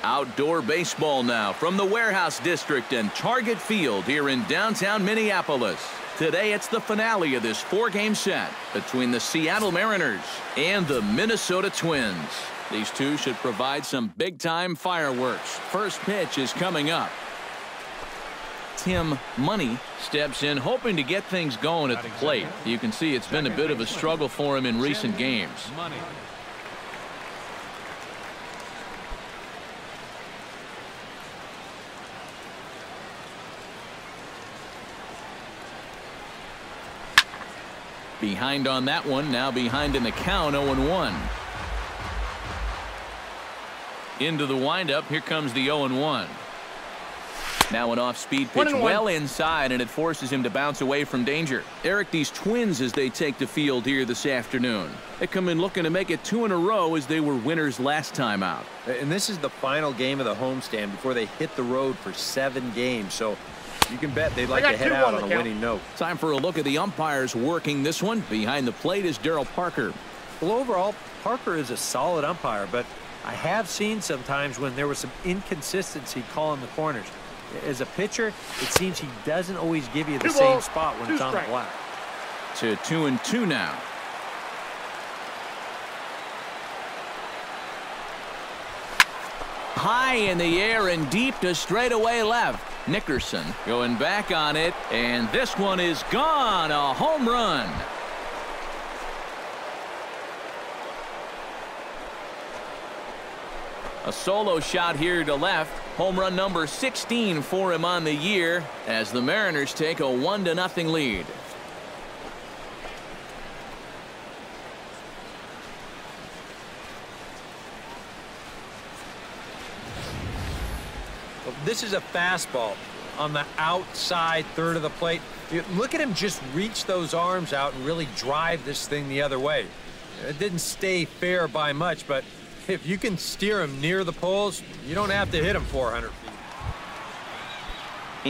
Outdoor baseball now from the Warehouse District and Target Field here in downtown Minneapolis. Today it's the finale of this 4-game set between the Seattle Mariners and the Minnesota Twins. These two should provide some big-time fireworks. First pitch is coming up. Tim Money steps in hoping to get things going at the plate. You can see it's been a bit of a struggle for him in recent games. Behind on that one, now behind in the count, 0-1. Into the windup, here comes the 0-1. Now an off-speed pitch well inside, and it forces him to bounce away from danger. Eric, these Twins, as they take the field here this afternoon, they come in looking to make it 2 in a row as they were winners last time out. And this is the final game of the homestand before they hit the road for 7 games. So you can bet they'd like to head out on a winning note. Time for a look at the umpires working this one. Behind the plate is Darryl Parker. Well, overall, Parker is a solid umpire, but I have seen sometimes when there was some inconsistency calling the corners. As a pitcher, it seems he doesn't always give you the same spot when it's on the black. To 2-2 now. High in the air and deep to straightaway left. Nickerson going back on it, and this one is gone. A home run. A solo shot here to left. Home run number 16 for him on the year as the Mariners take a 1-0 lead. This is a fastball on the outside third of the plate. Look at him just reach those arms out and really drive this thing the other way. It didn't stay fair by much, but if you can steer him near the poles, you don't have to hit him 400 feet.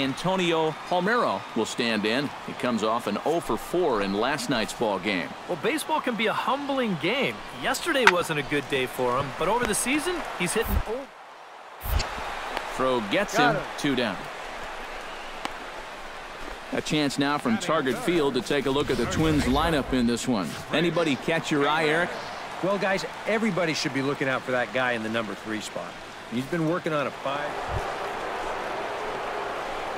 Antonio Homero will stand in. He comes off an 0 for 4 in last night's ball game. Well, baseball can be a humbling game. Yesterday wasn't a good day for him, but over the season, he's hitting 0. Throw gets him, 2 down. A chance now from Target Field to take a look at the Twins lineup in this one. Anybody catch your eye, Eric? Well, guys, everybody should be looking out for that guy in the number 3 spot. He's been working on a 5.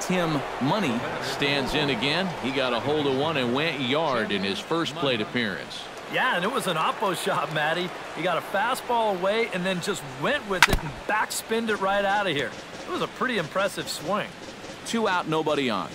Tim Money stands in again. He got a hold of one and went yard in his first plate appearance. Yeah, and it was an oppo shot, Matty. He got a fastball away and then just went with it and backspinned it right out of here. It was a pretty impressive swing. 2 out, nobody on.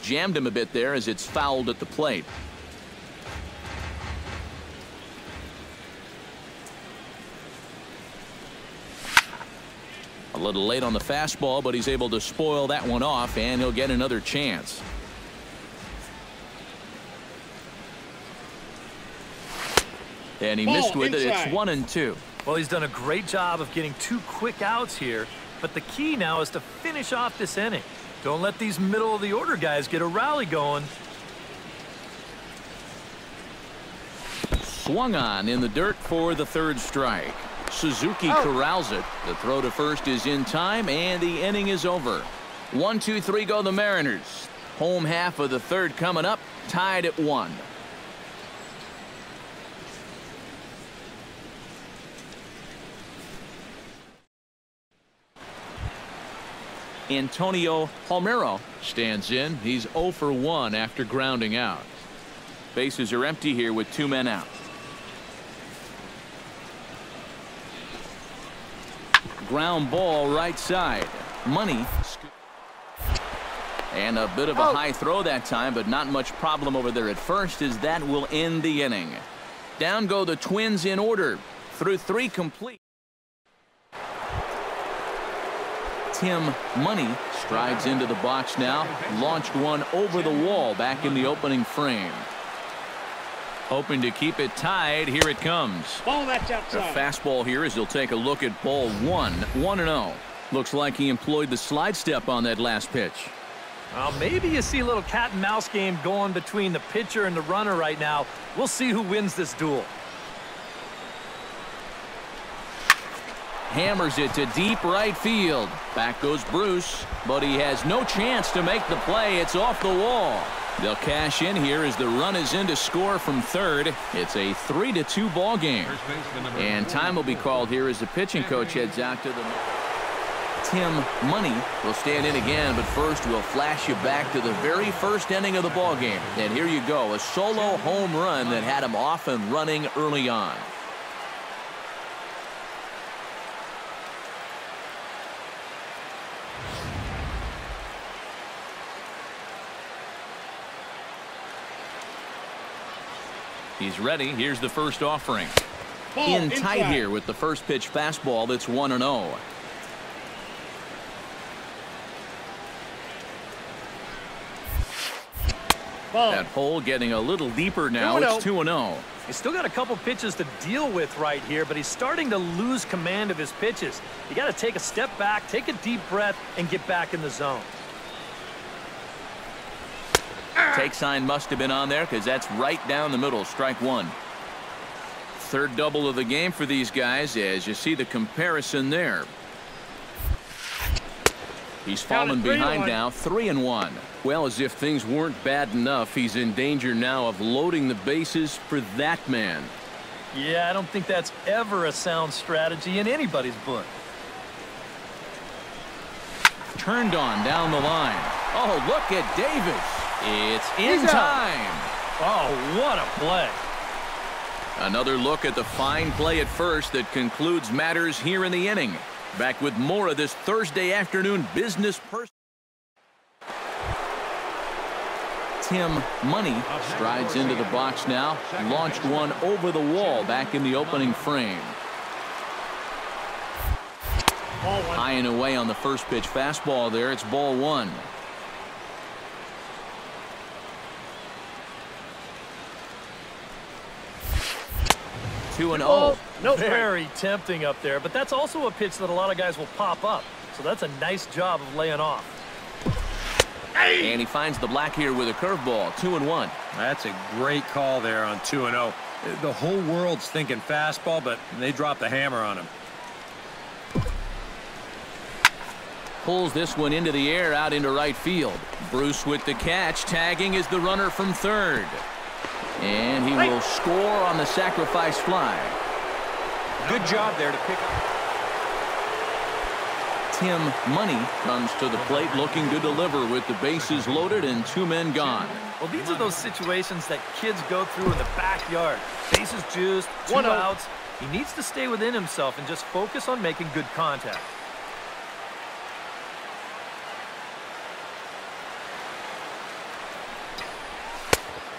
Jammed him a bit there as it's fouled at the plate. A little late on the fastball, but he's able to spoil that one off, and he'll get another chance. And he missed with it. It's 1-2. Well, he's done a great job of getting 2 quick outs here, but the key now is to finish off this inning. Don't let these middle-of-the-order guys get a rally going. Swung on in the dirt for the 3rd strike. Suzuki corrals it. The throw to first is in time, and the inning is over. 1-2-3 go the Mariners. Home half of the 3rd coming up, tied at 1. Antonio Homero stands in. He's 0 for 1 after grounding out. Bases are empty here with 2 men out. Ground ball right side. Money. And a bit of a high throw that time, but not much problem over there at first, as that will end the inning. Down go the Twins in order through 3 complete. Tim Money strides into the box now. Launched one over the wall back in the opening frame. Hoping to keep it tied. Here it comes. Ball that's outside. A fastball here as he'll take a look at ball 1-0. Looks like he employed the slide step on that last pitch. Well, maybe you see a little cat and mouse game going between the pitcher and the runner right now. We'll see who wins this duel. Hammers it to deep right field. Back goes Bruce, but he has no chance to make the play. It's off the wall. They'll cash in here as the run is in to score from third. It's a 3-2 ball game. And time will be called here as the pitching coach heads out to the... Tim Money will stand in again, but first we'll flash you back to the very first inning of the ball game. And here you go, a solo home run that had him off and running early on. He's ready. Here's the first offering. In tight here with the first pitch fastball that's 1-0. That hole getting a little deeper now. It's 2-0. He's still got a couple pitches to deal with right here, but he's starting to lose command of his pitches. You got to take a step back, take a deep breath, and get back in the zone. Take sign must have been on there because that's right down the middle. Strike one. Third double of the game for these guys as you see the comparison there. He's fallen behind now, 3-1. Well, as if things weren't bad enough, he's in danger now of loading the bases for that man. Yeah, I don't think that's ever a sound strategy in anybody's book. Turned on down the line. Oh, look at Davis. It's in time. Oh, what a play. Another look at the fine play at first that concludes matters here in the inning. Back with more of this Thursday afternoon business person. Tim Money strides into the box now. Launched one over the wall back in the opening frame. High and away on the first pitch fastball there. It's ball one. Two and oh. Very tempting up there, but that's also a pitch that a lot of guys will pop up. So that's a nice job of laying off. And he finds the black here with a curveball. 2-1. That's a great call there on 2-0. The whole world's thinking fastball, but they dropped the hammer on him. Pulls this one into the air out into right field. Bruce with the catch. Tagging is the runner from third. And he will score on the sacrifice fly. Good job there to pick up. Tim Money comes to the plate looking to deliver with the bases loaded and two men gone. Well, these are those situations that kids go through in the backyard. Bases juiced, two outs. He needs to stay within himself and just focus on making good contact.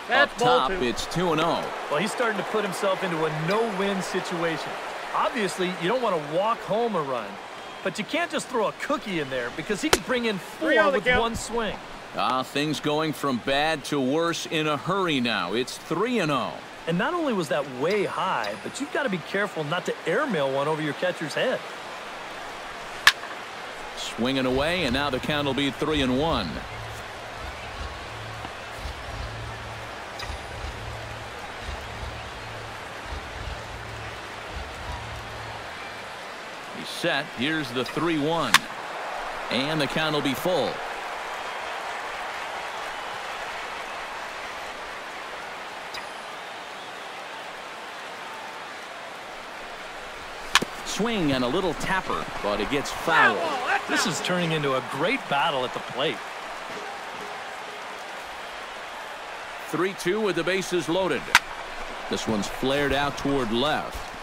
Up top, it's 2-0. Well, he's starting to put himself into a no-win situation. Obviously, you don't want to walk home a run, but you can't just throw a cookie in there because he can bring in four with one swing. Things going from bad to worse in a hurry now. It's 3-0. And not only was that way high, but you've got to be careful not to airmail one over your catcher's head. Swinging away, and now the count will be 3-1. Set. Here's the 3-1. And the count will be full. Swing and a little tapper, but it gets foul. This is turning into a great battle at the plate. 3-2 with the bases loaded. This one's flared out toward left.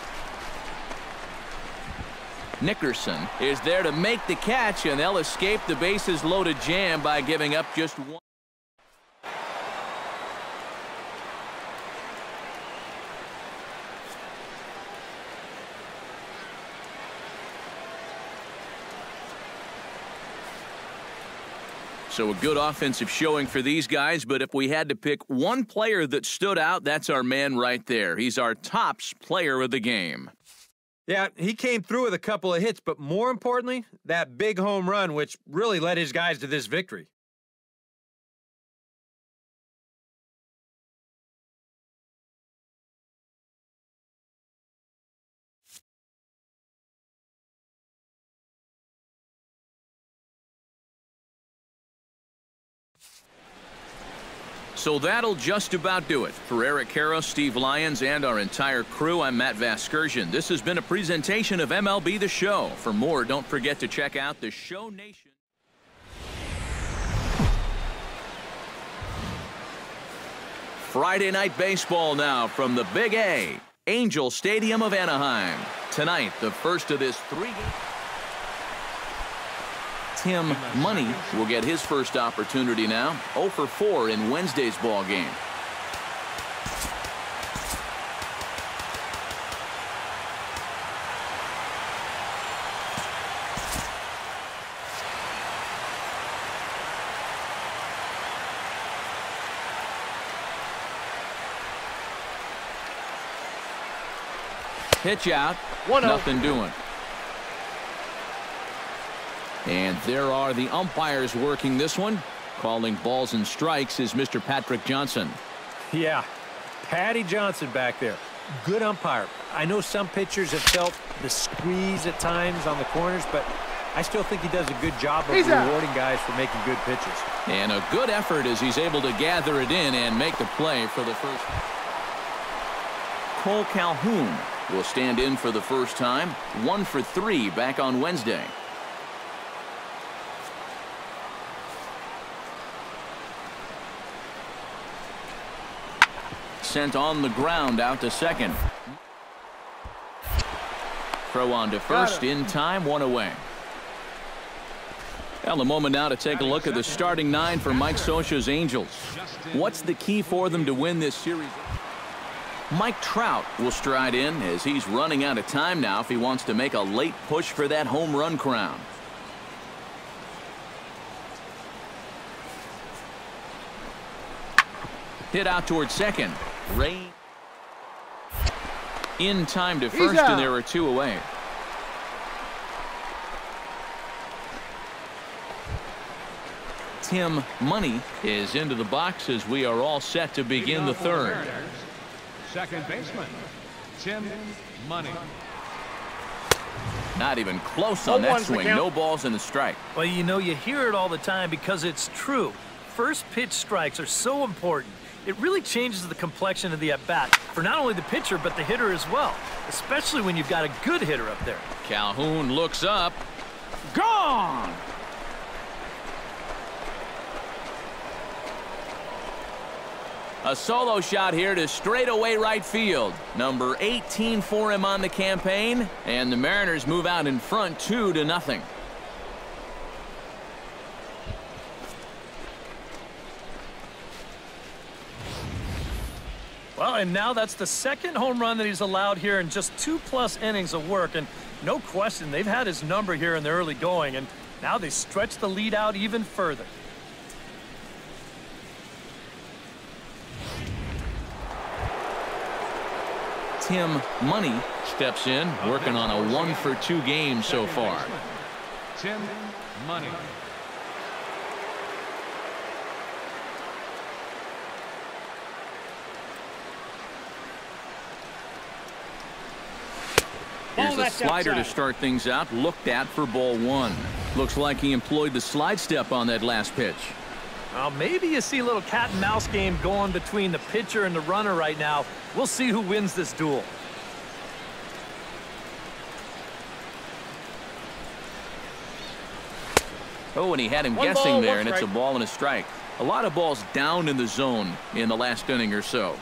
Nickerson is there to make the catch, and they'll escape the bases loaded jam by giving up just one. So a good offensive showing for these guys, but if we had to pick one player that stood out, that's our man right there. He's our tops player of the game. Yeah, he came through with a couple of hits, but more importantly, that big home run, which really led his guys to this victory. So that'll just about do it. For Eric Karros, Steve Lyons, and our entire crew, I'm Matt Vasgersian. This has been a presentation of MLB The Show. For more, don't forget to check out the Show Nation. Friday night baseball now from the Big A, Angel Stadium of Anaheim. Tonight, the first of this three-game. Tim Money will get his first opportunity now. 0 for 4 in Wednesday's ball game. Pitch out. 1-0. Nothing doing. And there are the umpires working this one. Calling balls and strikes is Mr. Patrick Johnson. Yeah, Patty Johnson back there. Good umpire. I know some pitchers have felt the squeeze at times on the corners, but I still think he does a good job of rewarding guys for making good pitches. And a good effort as he's able to gather it in and make the play for the first. Cole Calhoun will stand in for the first time. 1 for 3 back on Wednesday. Sent on the ground out to second. Throw on to first in time, 1 away. Well, a moment now to take a look at the starting 9 for Mike Scioscia's Angels. What's the key for them to win this series? Mike Trout will stride in as he's running out of time now if he wants to make a late push for that home run crown. Hit out towards second. Rain in time to first, and there are 2 away. Tim Money is into the box as we are all set to begin the third. Second baseman, Tim Money. Not even close on that swing. No balls and a strike. Well, you know, you hear it all the time because it's true. First pitch strikes are so important. It really changes the complexion of the at-bat for not only the pitcher, but the hitter as well, especially when you've got a good hitter up there. Calhoun looks up. Gone! A solo shot here to straightaway right field. Number 18 for him on the campaign, and the Mariners move out in front 2-0. Well, and now that's the second home run that he's allowed here in just 2+ innings of work. And no question, they've had his number here in the early going, and now they stretch the lead out even further. Tim Money steps in, working on a 1 for 2 game so far. Tim Money. Here's the slider to start things out, looked at for ball 1. Looks like he employed the slide step on that last pitch. Well, maybe you see a little cat and mouse game going between the pitcher and the runner right now. We'll see who wins this duel. Oh, and he had him guessing there, and it's a ball and a strike. A lot of balls down in the zone in the last inning or so.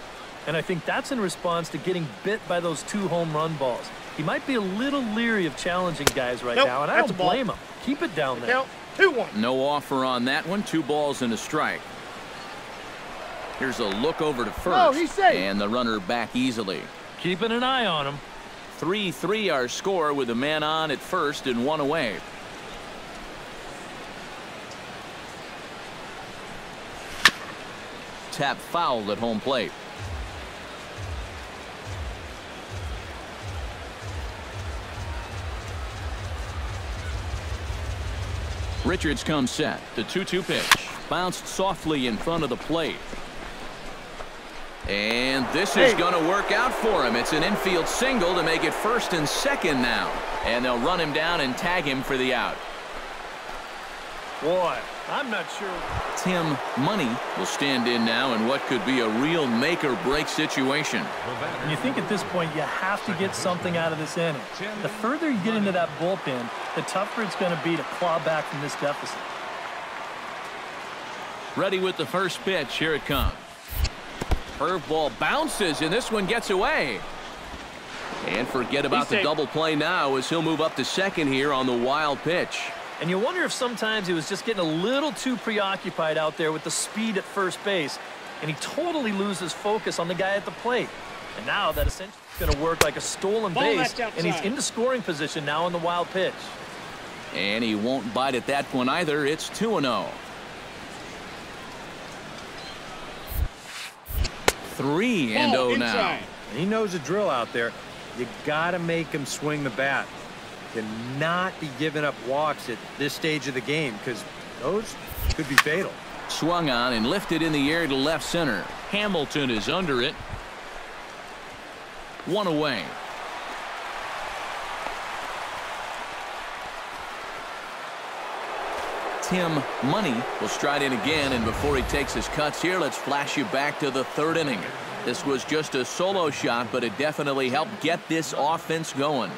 And I think that's in response to getting bit by those 2 home run balls. He might be a little leery of challenging guys right now, and I don't blame him. Keep it down there. 2-1. No offer on that one. 2 balls and a strike. Here's a look over to first. Oh, he's safe. And the runner back easily. Keeping an eye on him. 3-3 our score with a man on at first and 1 away. tap fouled at home plate. Richards comes set. The 2-2 pitch. Bounced softly in front of the plate. And this is going to work out for him. It's an infield single to make it first and second now. And they'll run him down and tag him for the out. Boy, I'm not sure. Tim Money will stand in now in what could be a real make-or-break situation. And you think at this point you have to get something out of this inning. The further you get into that bullpen, the tougher it's going to be to claw back from this deficit. Ready with the first pitch. Here it comes. Curveball bounces, and this one gets away. And forget about the double play now as he'll move up to second here on the wild pitch. And you wonder if sometimes he was just getting a little too preoccupied out there with the speed at first base, and he totally loses focus on the guy at the plate. And now that essentially is going to work like a stolen base, and he's into scoring position now on the wild pitch. And he won't bite at that one either. It's 2-0. 3-0 now. He knows the drill out there. You got to make him swing the bat. Cannot be giving up walks at this stage of the game because those could be fatal. Swung on and lifted in the air to left center. Hamilton is under it. One away. Tim Money will stride in again, and before he takes his cuts here, let's flash you back to the third inning. This was just a solo shot, but it definitely helped get this offense going.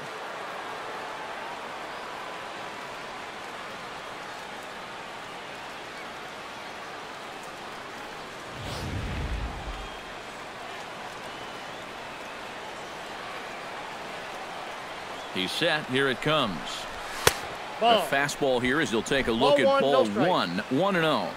He's set. Here it comes. The fastball here as he'll take a look at ball one. 1-0.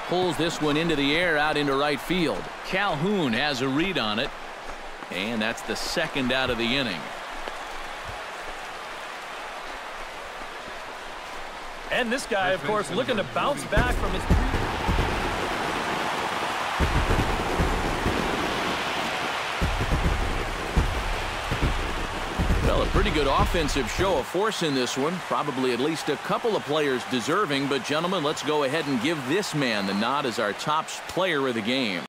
Pulls this one into the air out into right field. Calhoun has a read on it. And that's the second out of the inning. And this guy, of course, looking to bounce back from his... Well, a pretty good offensive show of force in this one. Probably at least a couple of players deserving. But, gentlemen, let's go ahead and give this man the nod as our top player of the game.